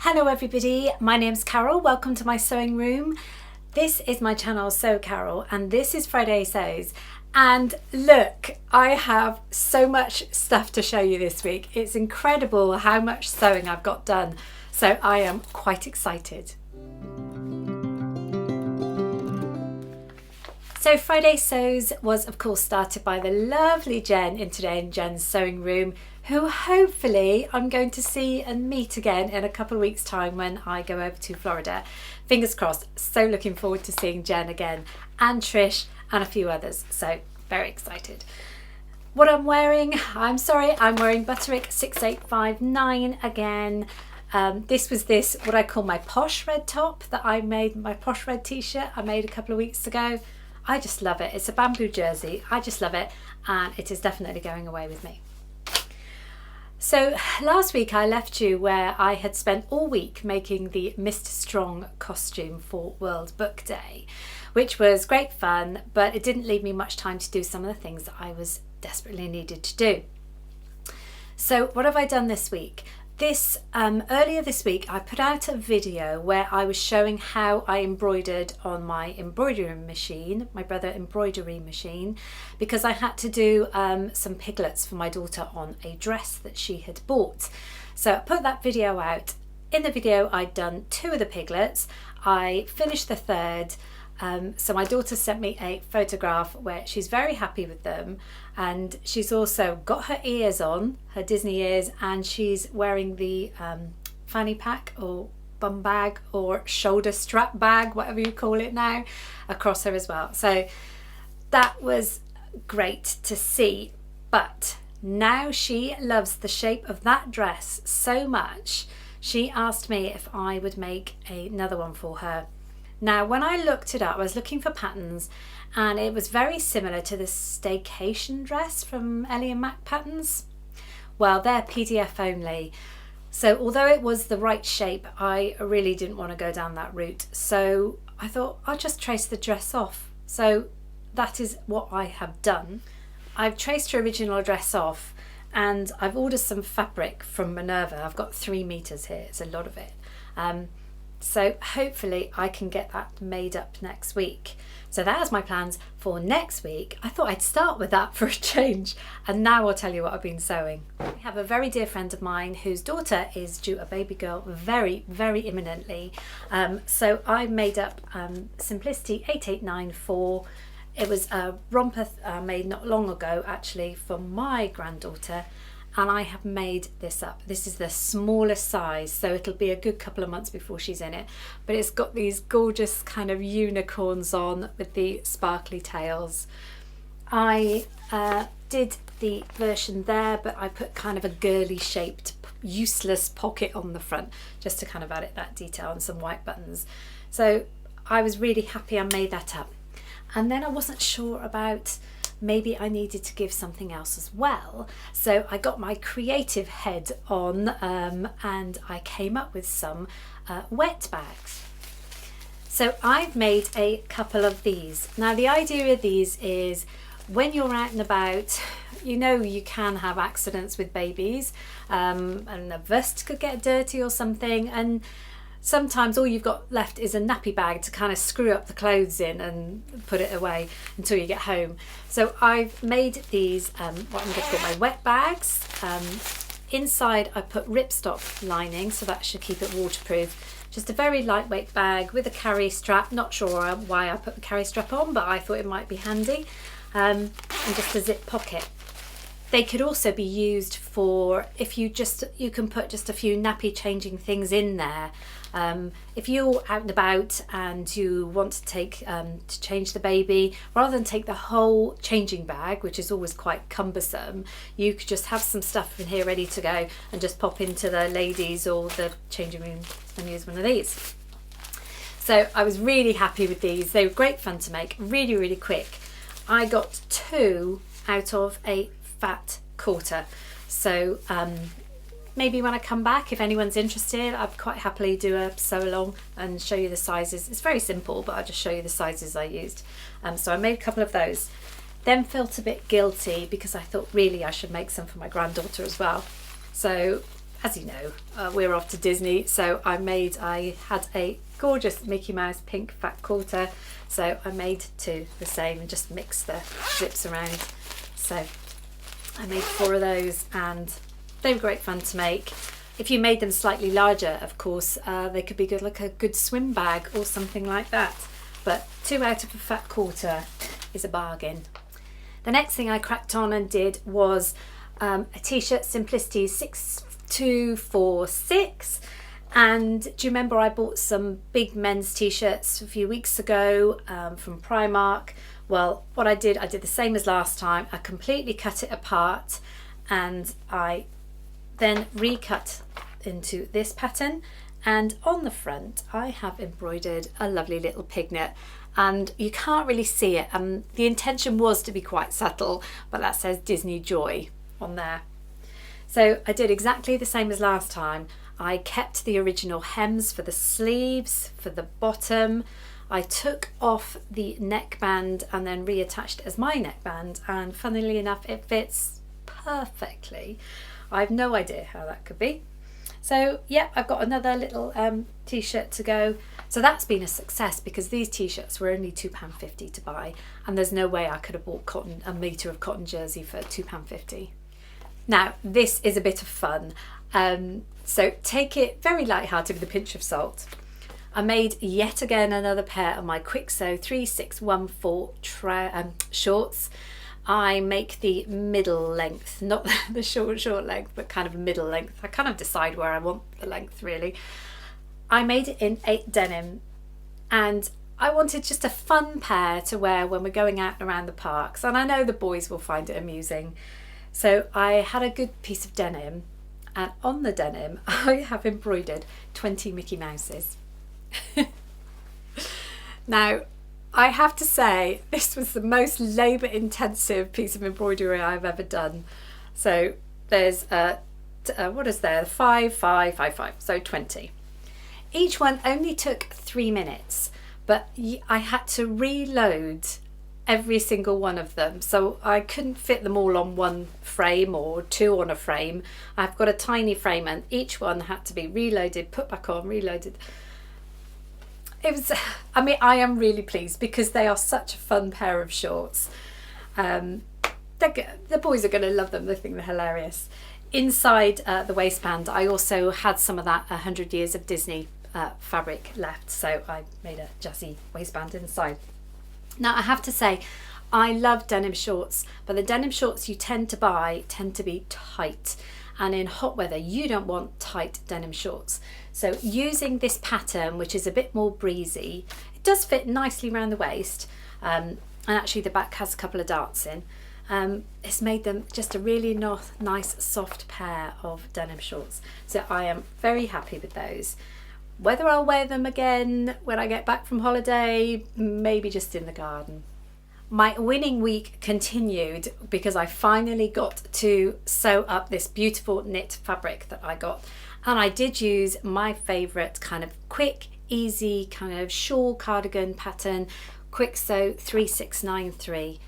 Hello everybody, my name's Carole. Welcome to my sewing room. This is my channel, Sew Carole, and this is Friday Sews. And look, I have so much stuff to show you this week. It's incredible how much sewing I've got done. So I am quite excited. So Friday Sews was of course started by the lovely Jen in Today in Jen's sewing room, who hopefully I'm going to see and meet again in a couple of weeks' time when I go over to Florida. Fingers crossed. So looking forward to seeing Jen again, and Trish and a few others. So very excited. What I'm wearing, I'm wearing Butterick 6859 again. This was what I call my posh red top that I made, my posh red t-shirt I made a couple of weeks ago. I just love it. It's a bamboo jersey. I just love it, and it is definitely going away with me. So last week I left you where I had spent all week making the Mr. Strong costume for World Book Day, which was great fun, but it didn't leave me much time to do some of the things that I was desperately needed to do. So what have I done this week? Earlier this week I put out a video where I was showing how I embroidered on my embroidery machine, my brother embroidery machine, because I had to do some piglets for my daughter on a dress that she had bought. So I put that video out. In the video I'd done 2 of the piglets. I finished the 3rd. So my daughter sent me a photograph where she's very happy with them, and she's also got her ears on, her Disney ears, and she's wearing the fanny pack or bum bag or shoulder strap bag, whatever you call it now, across her as well. So that was great to see, but now she loves the shape of that dress so much, she asked me if I would make another one for her. Now, when I looked it up, I was looking for patterns, and it was very similar to the staycation dress from Ellie and Mac Patterns. Well, they're PDF only. So although it was the right shape, I really didn't want to go down that route. So I thought I'll just trace the dress off. So that is what I have done. I've traced her original dress off, and I've ordered some fabric from Minerva. I've got 3 meters here. It's a lot of it. So hopefully I can get that made up next week. So that is my plans for next week. I thought I'd start with that for a change, and now I'll tell you what I've been sewing. I have a very dear friend of mine whose daughter is due a baby girl very, very imminently. So I made up Simplicity 8894. It was a romper made not long ago actually for my granddaughter, and I have made this up. This is the smallest size, so it'll be a good couple of months before she's in it. But it's got these gorgeous kind of unicorns on with the sparkly tails. I did the version there, but I put kind of a girly shaped, useless pocket on the front, just to kind of add it that detail, and some white buttons. So I was really happy I made that up. And then I wasn't sure about, maybe I needed to give something else as well. So I got my creative head on and I came up with some wet bags. So I've made a couple of these. Now the idea of these is when you're out and about, you know you can have accidents with babies, and the vest could get dirty or something, and sometimes all you've got left is a nappy bag to kind of screw up the clothes in and put it away until you get home. So I've made these, what I'm going to call my wet bags. Inside I put ripstop lining, so that should keep it waterproof. Just a very lightweight bag with a carry strap. Not sure why I put the carry strap on, but I thought it might be handy. And just a zip pocket. They could also be used for, if you can put just a few nappy changing things in there. If you're out and about and you want to change the baby, rather than take the whole changing bag, which is always quite cumbersome, you could just have some stuff in here ready to go and just pop into the ladies or the changing room and use one of these. So I was really happy with these. They were great fun to make, really, really quick. I got 2 out of a fat quarter. So maybe when I come back, if anyone's interested, I'd quite happily do a sew along and show you the sizes. It's very simple, but I'll just show you the sizes I used. So I made a couple of those. Then felt a bit guilty because I thought really I should make some for my granddaughter as well. So as you know, we're off to Disney, so I had a gorgeous Mickey Mouse pink fat quarter, so I made two the same and just mixed the zips around. So I made 4 of those, and they were great fun to make. If you made them slightly larger, of course, they could be good, like a good swim bag or something like that. But 2 out of a fat quarter is a bargain. The next thing I cracked on and did was a t-shirt, Simplicity 6246. And do you remember I bought some big men's t-shirts a few weeks ago from Primark? Well, what I did the same as last time. I completely cut it apart, and I then recut into this pattern, and on the front I have embroidered a lovely little piglet, and you can't really see it, and the intention was to be quite subtle, but that says Disney Joy on there. So I did exactly the same as last time. I kept the original hems for the sleeves, for the bottom. I took off the neckband and then reattached it as my neckband, and funnily enough it fits perfectly. I've no idea how that could be. So yeah, I've got another little t-shirt to go. So that's been a success, because these t-shirts were only £2.50 to buy, and there's no way I could have bought a metre of cotton jersey for £2.50. Now this is a bit of fun, so take it very light-hearted with a pinch of salt. I made yet again another pair of my Kwik Sew 3614 shorts. I make the middle length, not the short length, but kind of a middle length. I kind of decide where I want the length really. I made it in 8 denim, and I wanted just a fun pair to wear when we're going out and around the parks, and I know the boys will find it amusing. So I had a good piece of denim, and on the denim I have embroidered 20 Mickey Mouses. Now, I have to say, this was the most labour intensive piece of embroidery I've ever done. So there's what is there, 5, 5, 5, 5, so 20. Each one only took 3 minutes, but I had to reload every single one of them, so I couldn't fit them all on one frame or 2 on a frame. I've got a tiny frame, and each one had to be reloaded, put back on, reloaded. It was, I mean, I am really pleased because they are such a fun pair of shorts. The boys are going to love them. They think they're hilarious. Inside the waistband, I also had some of that 100 Years of Disney fabric left, so I made a jazzy waistband inside. Now I have to say, I love denim shorts, but the denim shorts you tend to buy tend to be tight, and in hot weather you don't want tight denim shorts. So using this pattern, which is a bit more breezy, it does fit nicely around the waist, and actually the back has a couple of darts in. It's made them just a really nice soft pair of denim shorts, so I am very happy with those. Whether I'll wear them again when I get back from holiday, maybe just in the garden. My winning week continued because I finally got to sew up this beautiful knit fabric that I got, and I did use my favourite kind of quick, easy kind of shawl cardigan pattern, Kwik Sew 3693.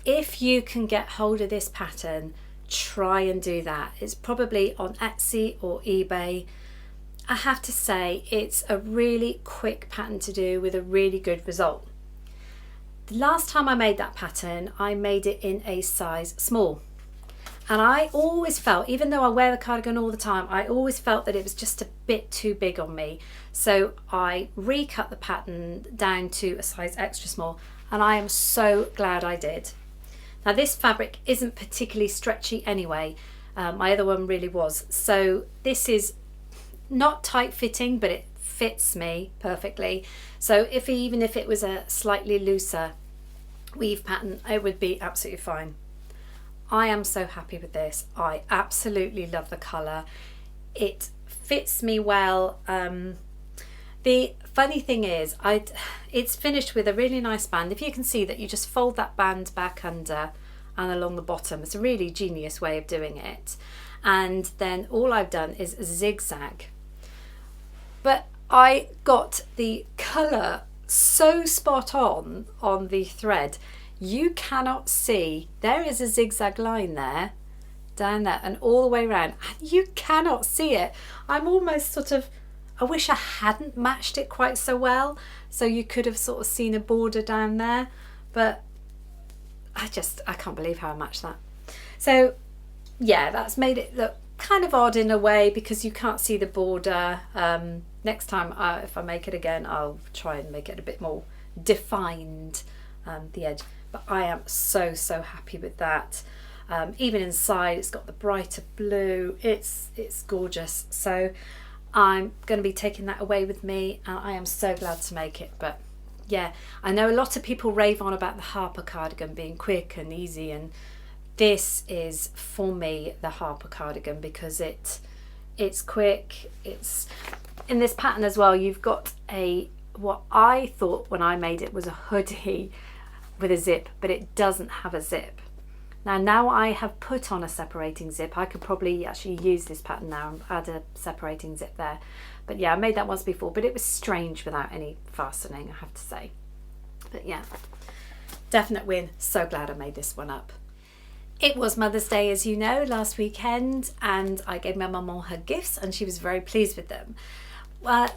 If you can get hold of this pattern, try and do that. It's probably on Etsy or eBay. I have to say, it's a really quick pattern to do with a really good result. The last time I made that pattern, I made it in a size small. And I always felt, even though I wear the cardigan all the time, I always felt that it was just a bit too big on me. So I recut the pattern down to a size extra small, and I am so glad I did. Now this fabric isn't particularly stretchy anyway. My other one really was. So this is not tight fitting, but it fits me perfectly. So even if it was a slightly looser weave pattern, it would be absolutely fine. I am so happy with this. I absolutely love the colour. It fits me well. The funny thing is, it's finished with a really nice band. If you can see that, you just fold that band back under and along the bottom. It's a really genius way of doing it. And then all I've done is zigzag. But I got the colour so spot on the thread. You cannot see, there is a zigzag line there. down there and all the way around, and you cannot see it. I'm almost sort of, I wish I hadn't matched it quite so well, so you could have sort of seen a border down there, but I can't believe how I matched that. So yeah, that's made it look kind of odd in a way because you can't see the border. Next time if I make it again, I'll try and make it a bit more defined, the edge. But I am so happy with that. Even inside it's got the brighter blue. It's gorgeous. So I'm going to be taking that away with me, and I am so glad to make it. But yeah, I know a lot of people rave on about the Harper cardigan being quick and easy, and this is for me the Harper cardigan because it's quick. It's in this pattern as well. You've got what I thought when I made it was a hoodie with a zip, but it doesn't have a zip. Now I have put on a separating zip. I could probably actually use this pattern now and add a separating zip there. But yeah, I made that once before, but it was strange without any fastening, I have to say. But yeah, definite win. So glad I made this one up. It was Mother's Day, as you know, last weekend, and I gave my mum all her gifts and she was very pleased with them.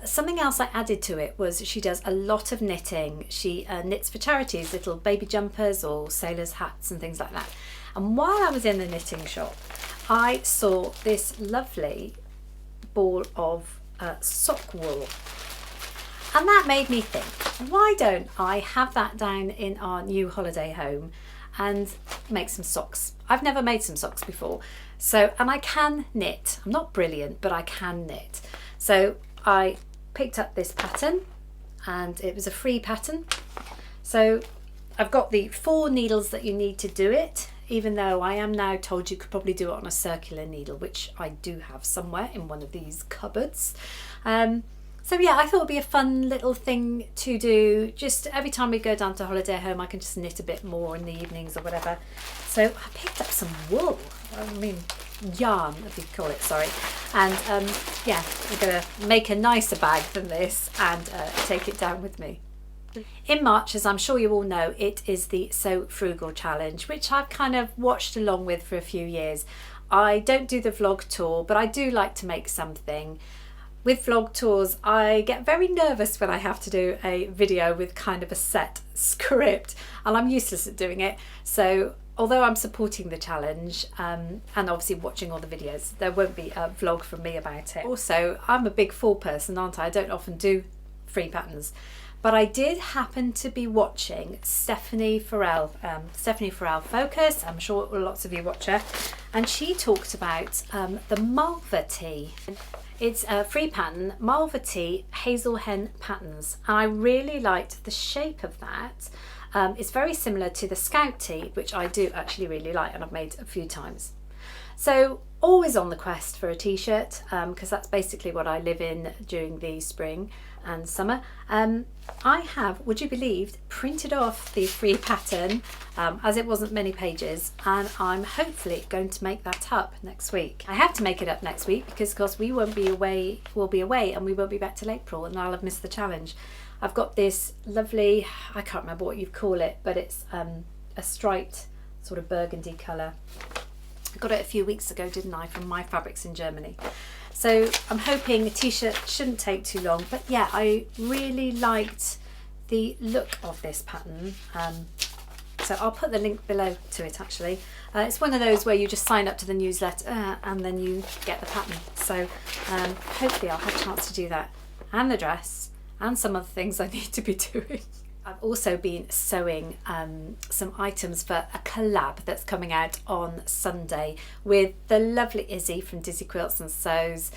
Something else I added to it was she does a lot of knitting. She knits for charities, little baby jumpers or sailors' hats and things like that. And while I was in the knitting shop, I saw this lovely ball of sock wool. And that made me think, why don't I have that down in our new holiday home and make some socks? I've never made some socks before. And I can knit. I'm not brilliant, but I can knit. So I picked up this pattern, and it was a free pattern. So I've got the 4 needles that you need to do it, even though I am now told you could probably do it on a circular needle, which I do have somewhere in one of these cupboards. So yeah, I thought it'd be a fun little thing to do. Just every time we go down to holiday home, I can just knit a bit more in the evenings or whatever. So I picked up some wool. I mean, yarn, if you call it, sorry. And yeah, I'm gonna make a nicer bag than this and take it down with me. In March, as I'm sure you all know, it is the Sew Frugal challenge, which I've kind of watched along with for a few years. I don't do the vlog tour, but I do like to make something. With vlog tours, I get very nervous when I have to do a video with kind of a set script, and I'm useless at doing it. So although I'm supporting the challenge and obviously watching all the videos, there won't be a vlog from me about it. Also, I'm a big fall person, aren't I? I don't often do free patterns. But I did happen to be watching Stephanie Farrell Focus. I'm sure lots of you watch her. And she talked about the Malva Tee. It's a free pattern, Malva Tee, HazelHen Patterns. And I really liked the shape of that. It's very similar to the Scout Tee, which I do actually really like and I've made a few times. So always on the quest for a t-shirt, because that's basically what I live in during the spring and summer. I have, would you believe, printed off the free pattern as it wasn't many pages, and I'm hopefully going to make that up next week. I have to make it up next week because of course we won't be away, we'll be away and we won't be back till April, and I'll have missed the challenge. I've got this lovely, I can't remember what you call it, but it's a striped sort of burgundy colour. I got it a few weeks ago, didn't I, from My Fabrics in Germany. So I'm hoping a t-shirt shouldn't take too long, but yeah, I really liked the look of this pattern. So I'll put the link below to it actually. It's one of those where you just sign up to the newsletter and then you get the pattern. So hopefully I'll have a chance to do that, and the dress and some other things I need to be doing. I've also been sewing some items for a collab that's coming out on Sunday with the lovely Izzy from Dizzy Quilts and Sews.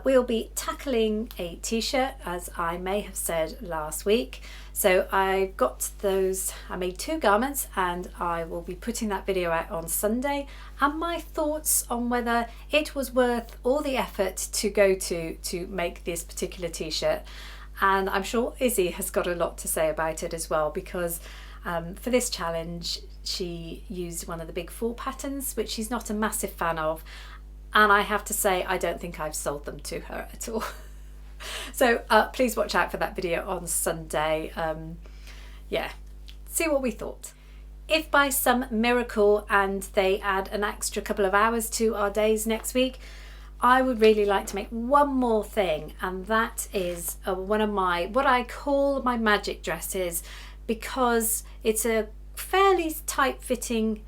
We'll be tackling a t-shirt, as I may have said last week. So I got those, I made 2 garments, and I will be putting that video out on Sunday, and my thoughts on whether it was worth all the effort to go to make this particular t-shirt. And I'm sure Izzy has got a lot to say about it as well, because for this challenge she used one of the big 4 patterns, which she's not a massive fan of, and I have to say I don't think I've sold them to her at all. So please watch out for that video on Sunday. Yeah, see what we thought. if by some miracle and they add an extra couple of hours to our days next week, I would really like to make one more thing, and that is one of my, what I call my magic dresses, because it's a fairly tight fitting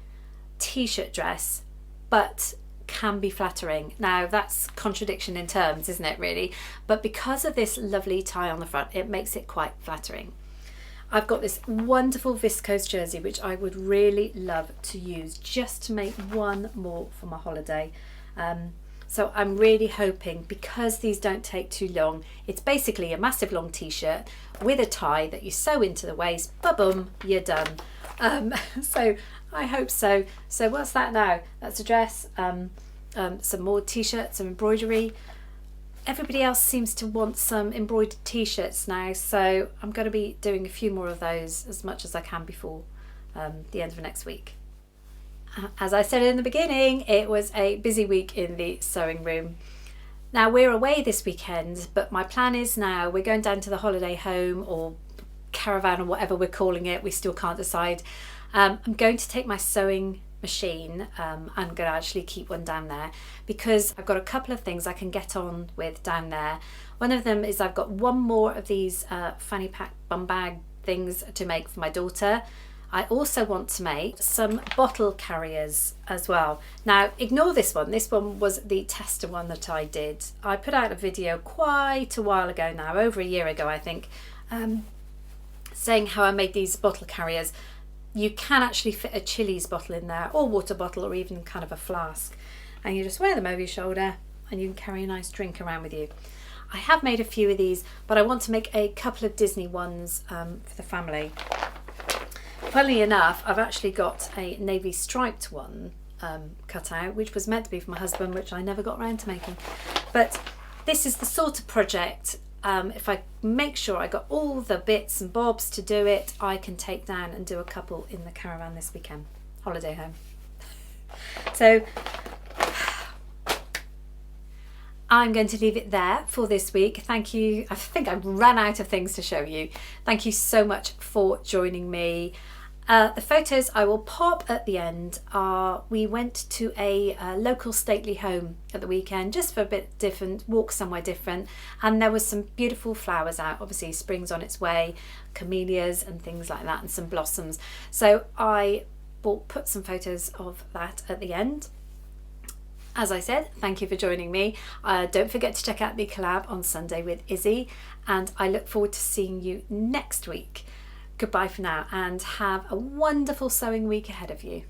t-shirt dress, but can be flattering. Now that's contradiction in terms, isn't it, really? But because of this lovely tie on the front, it makes it quite flattering. I've got this wonderful viscose jersey which I would really love to use just to make one more for my holiday. So I'm really hoping, because these don't take too long, it's basically a massive long t-shirt with a tie that you sew into the waist, ba-boom, you're done. So I hope so. So what's that now? That's a dress, some more t-shirts, some embroidery. Everybody else seems to want some embroidered t-shirts now, so I'm going to be doing a few more of those as much as I can before the end of next week. As I said in the beginning, it was a busy week in the sewing room. Now we're away this weekend, but my plan is now we're going down to the holiday home or caravan or whatever we're calling it. We still can't decide. I'm going to take my sewing machine. I'm going to actually keep one down there because I've got a couple of things I can get on with down there. One of them is I've got one more of these fanny pack bum bag things to make for my daughter. I also want to make some bottle carriers as well. Now ignore this one. This one was the tester one that I did. I put out a video quite a while ago now, over a year ago I think, saying how I made these bottle carriers. You can actually fit a Chili's bottle in there, or water bottle, or even kind of a flask, and you just wear them over your shoulder and you can carry a nice drink around with you. I have made a few of these, but I want to make a couple of Disney ones for the family. Funnily enough, I've actually got a navy striped one cut out, which was meant to be for my husband, which I never got around to making. But this is the sort of project, if I make sure I got all the bits and bobs to do it, I can take down and do a couple in the caravan this weekend, holiday home. So I'm going to leave it there for this week. Thank you. I think I've run out of things to show you. Thank you so much for joining me. The photos I will pop at the end are, we went to a local stately home at the weekend, just for a bit different, walk somewhere different, and there was some beautiful flowers out. Obviously spring's on its way, camellias and things like that, and some blossoms. So I will put some photos of that at the end. As I said, thank you for joining me. Don't forget to check out the collab on Sunday with Izzy, and I look forward to seeing you next week. Goodbye for now, and have a wonderful sewing week ahead of you.